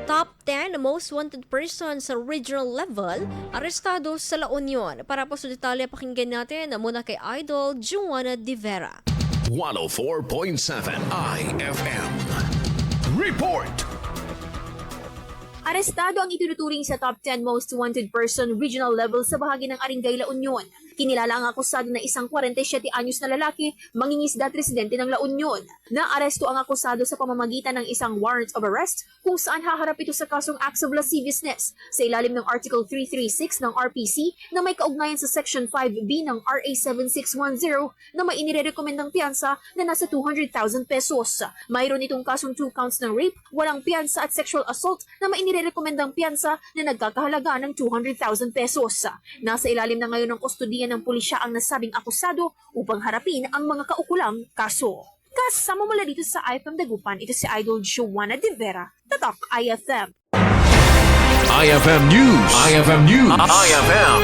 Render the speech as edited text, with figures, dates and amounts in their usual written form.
Top 10 most wanted person sa regional level, arestado sa La Union. Para po sa detalye, pakinggan natin muna kay Idol Juana De Vera. 104.7 IFM. Report! Arestado ang itinuturing sa top 10 most wanted person regional level sa bahagi ng Arengay, La Union. Kinilala ang akusado na isang 47 anyos na lalaki, mangingisda at residente ng La Union. Naaresto ang akusado sa pamamagitan ng isang warrant of arrest kung saan haharap ito sa kasong acts of lasciviousness sa ilalim ng Article 336 ng RPC na may kaugnayan sa Section 5B ng RA 7610 na may inirekomendang piyansa na nasa 200,000 pesos. Mayroon itong kasong 2 counts ng rape, walang piyansa at sexual assault na may inirekomendang piyansa na nagkakahalaga ng 200,000 pesos. Nasa ilalim na ngayon ng kustodiya ng pulisya ang nasabing akusado upang harapin ang mga kaukulang kaso. Kasama mula dito sa IFM Dagupan, ito si Idol Juana De Vera, Tatak IFM. IFM News. IFM News. IFM.